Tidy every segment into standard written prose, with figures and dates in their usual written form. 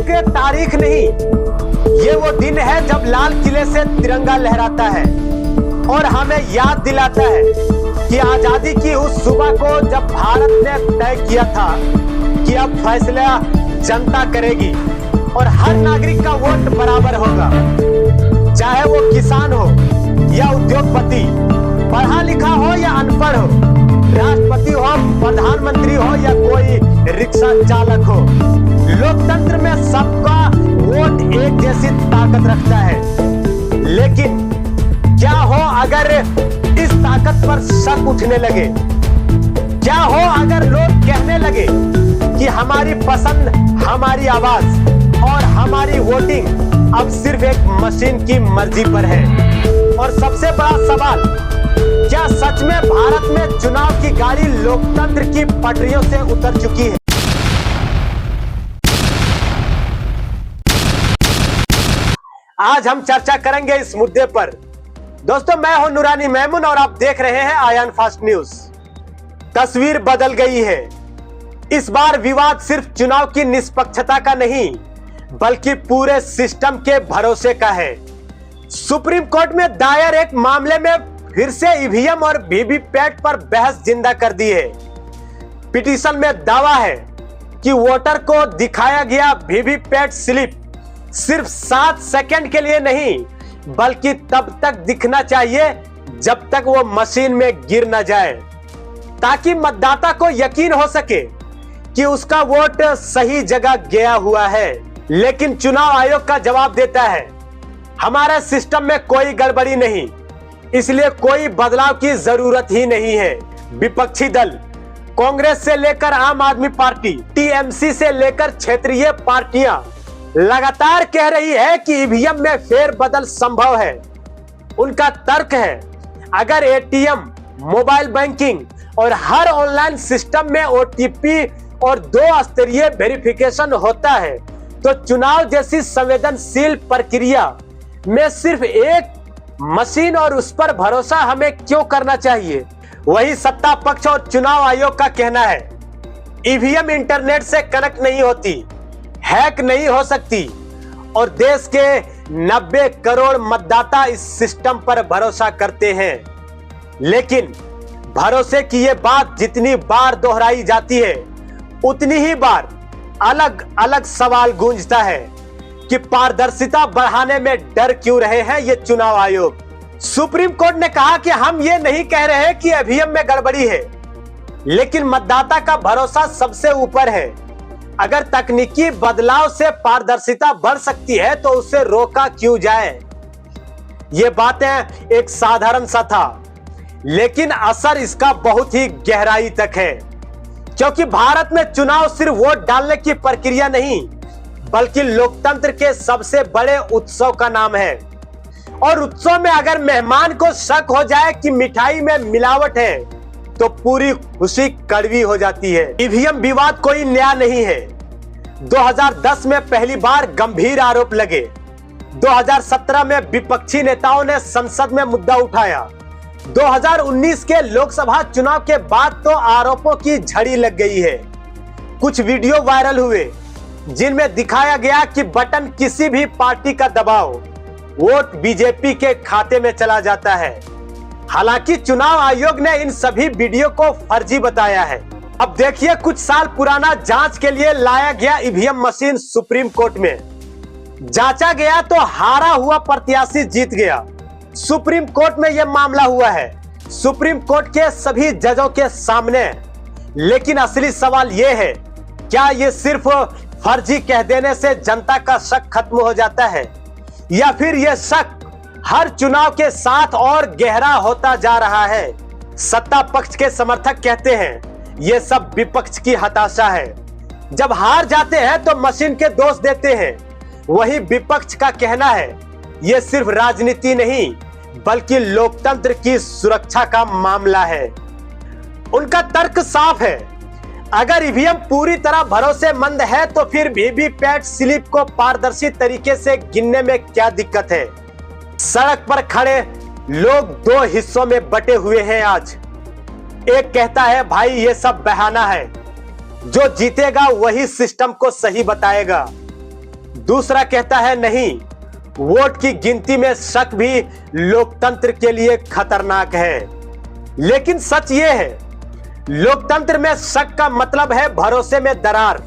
एक तारीख नहीं, ये वो दिन है जब लाल किले से तिरंगा लहराता है और हमें याद दिलाता है कि आजादी की उस सुबह को जब भारत ने तय किया था कि अब फैसला जनता करेगी और हर नागरिक का वोट बराबर होगा, चाहे वो किसान हो या उद्योगपति, पढ़ा लिखा हो या अनपढ़ हो, राष्ट्रपति हो, प्रधानमंत्री हो या कोई रिक्शा चालक हो। लोकतंत्र में सबका वोट एक जैसी ताकत रखता है। लेकिन क्या हो अगर इस ताकत पर शक उठने लगे? क्या हो अगर लोग कहने लगे कि हमारी पसंद, हमारी आवाज और हमारी वोटिंग अब सिर्फ एक मशीन की मर्जी पर है? और सबसे बड़ा सवाल, क्या सच में भारत में चुनाव की गाड़ी लोकतंत्र की पटरियों से उतर चुकी है? आज हम चर्चा करेंगे इस मुद्दे पर। दोस्तों, मैं हूं नूरानी मेमून और आप देख रहे हैं आयान फास्ट न्यूज। तस्वीर बदल गई है। इस बार विवाद सिर्फ चुनाव की निष्पक्षता का नहीं, बल्कि पूरे सिस्टम के भरोसे का है। सुप्रीम कोर्ट में दायर एक मामले में फिर से ईवीएम और वीवीपैट पर बहस जिंदा कर दी है। पिटीशन में दावा है कि वोटर को दिखाया गया वीवीपैट स्लिप सिर्फ 7 सेकंड के लिए नहीं, बल्कि तब तक दिखना चाहिए जब तक वो मशीन में गिर न जाए, ताकि मतदाता को यकीन हो सके कि उसका वोट सही जगह गया हुआ है। लेकिन चुनाव आयोग का जवाब देता है, हमारे सिस्टम में कोई गड़बड़ी नहीं, इसलिए कोई बदलाव की जरूरत ही नहीं है। विपक्षी दल कांग्रेस से लेकर आम आदमी पार्टी, टीएमसी से लेकर क्षेत्रीय पार्टियां लगातार कह रही है कि ईवीएम में फेरबदल संभव है। उनका तर्क है, अगर एटीएम, मोबाइल बैंकिंग और हर ऑनलाइन सिस्टम में ओटीपी और 2 स्तरीय वेरिफिकेशन होता है, तो चुनाव जैसी संवेदनशील प्रक्रिया में सिर्फ एक मशीन और उस पर भरोसा हमें क्यों करना चाहिए? वही सत्ता पक्ष और चुनाव आयोग का कहना है, ईवीएम इंटरनेट से कनेक्ट नहीं होती, हैक नहीं हो सकती और देश के 90 करोड़ मतदाता इस सिस्टम पर भरोसा करते हैं। लेकिन भरोसे की ये बात जितनी बार दोहराई जाती है, उतनी ही बार अलग अलग सवाल गूंजता है कि पारदर्शिता बढ़ाने में डर क्यों रहे हैं ये चुनाव आयोग। सुप्रीम कोर्ट ने कहा कि हम ये नहीं कह रहे कि ईवीएम में गड़बड़ी है, लेकिन मतदाता का भरोसा सबसे ऊपर है। अगर तकनीकी बदलाव से पारदर्शिता बढ़ सकती है तो उसे रोका क्यों जाए? ये बातें एक साधारण सा था, लेकिन असर इसका बहुत ही गहराई तक है, क्योंकि भारत में चुनाव सिर्फ वोट डालने की प्रक्रिया नहीं, बल्कि लोकतंत्र के सबसे बड़े उत्सव का नाम है। और उत्सव में अगर मेहमान को शक हो जाए कि मिठाई में मिलावट है, तो पूरी खुशी कड़वी हो जाती है। ईवीएम विवाद कोई नया नहीं है। 2010 में पहली बार गंभीर आरोप लगे। 2017 में विपक्षी नेताओं ने संसद में मुद्दा उठाया। 2019 के लोकसभा चुनाव के बाद तो आरोपों की झड़ी लग गई है। कुछ वीडियो वायरल हुए जिनमें दिखाया गया कि बटन किसी भी पार्टी का दबाओ, वोट बीजेपी के खाते में चला जाता है। हालांकि चुनाव आयोग ने इन सभी वीडियो को फर्जी बताया है। अब देखिए, कुछ साल पुराना जांच के लिए लाया गया ईवीएम मशीन सुप्रीम कोर्ट में जांचा गया तो हारा हुआ प्रत्याशी जीत गया। सुप्रीम कोर्ट में यह मामला हुआ है, सुप्रीम कोर्ट के सभी जजों के सामने। लेकिन असली सवाल यह है, क्या यह सिर्फ फर्जी कह देने से जनता का शक खत्म हो जाता है, या फिर यह शक हर चुनाव के साथ और गहरा होता जा रहा है? सत्ता पक्ष के समर्थक कहते हैं यह सब विपक्ष की हताशा है। जब हार जाते हैं तो मशीन के दोष देते हैं। वही विपक्ष का कहना है यह सिर्फ राजनीति नहीं, बल्कि लोकतंत्र की सुरक्षा का मामला है। उनका तर्क साफ है, अगर ईवीएम पूरी तरह भरोसेमंद है तो फिर वीवीपैट स्लिप को पारदर्शी तरीके से गिनने में क्या दिक्कत है? सड़क पर खड़े लोग 2 हिस्सों में बटे हुए हैं आज। एक कहता है भाई ये सब बहाना है, जो जीतेगा वही सिस्टम को सही बताएगा। दूसरा कहता है नहीं, वोट की गिनती में शक भी लोकतंत्र के लिए खतरनाक है। लेकिन सच यह है, लोकतंत्र में शक का मतलब है भरोसे में दरार,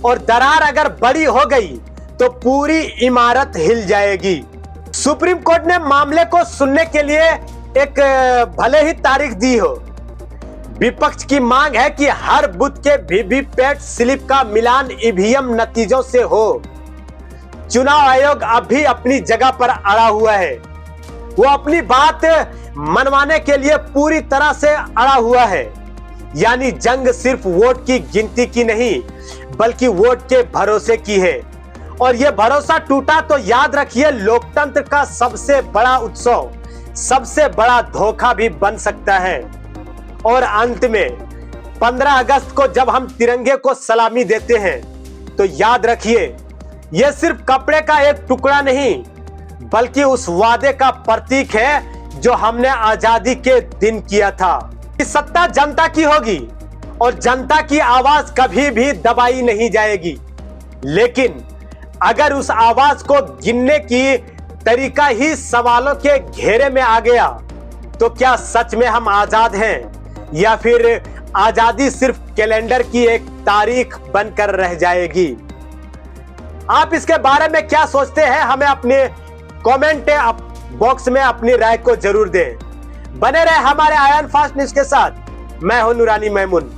और दरार अगर बड़ी हो गई तो पूरी इमारत हिल जाएगी। सुप्रीम कोर्ट ने मामले को सुनने के लिए एक भले ही तारीख दी हो, विपक्ष की मांग है कि हर बूथ के वीवीपैट स्लिप का मिलान ईवीएम नतीजों से हो। चुनाव आयोग अब भी अपनी जगह पर अड़ा हुआ है। वो अपनी बात मनवाने के लिए पूरी तरह से अड़ा हुआ है। यानी जंग सिर्फ वोट की गिनती की नहीं, बल्कि वोट के भरोसे की है। और यह भरोसा टूटा तो याद रखिए, लोकतंत्र का सबसे बड़ा उत्सव, सबसे बड़ा धोखा भी बन सकता है। और अंत में 15 अगस्त को जब हम तिरंगे को सलामी देते हैं तो याद रखिए, यह सिर्फ कपड़े का एक टुकड़ा नहीं, बल्कि उस वादे का प्रतीक है जो हमने आजादी के दिन किया था। इस सत्ता जनता की होगी और जनता की आवाज कभी भी दबाई नहीं जाएगी। लेकिन अगर उस आवाज को गिनने की तरीका ही सवालों के घेरे में आ गया तो क्या सच में हम आजाद हैं, या फिर आजादी सिर्फ कैलेंडर की एक तारीख बनकर रह जाएगी? आप इसके बारे में क्या सोचते हैं? हमें अपने कमेंट बॉक्स में अपनी राय को जरूर दें। बने रहे हमारे आयन फास्ट न्यूज के साथ। मैं हूं नूरानी मैमून।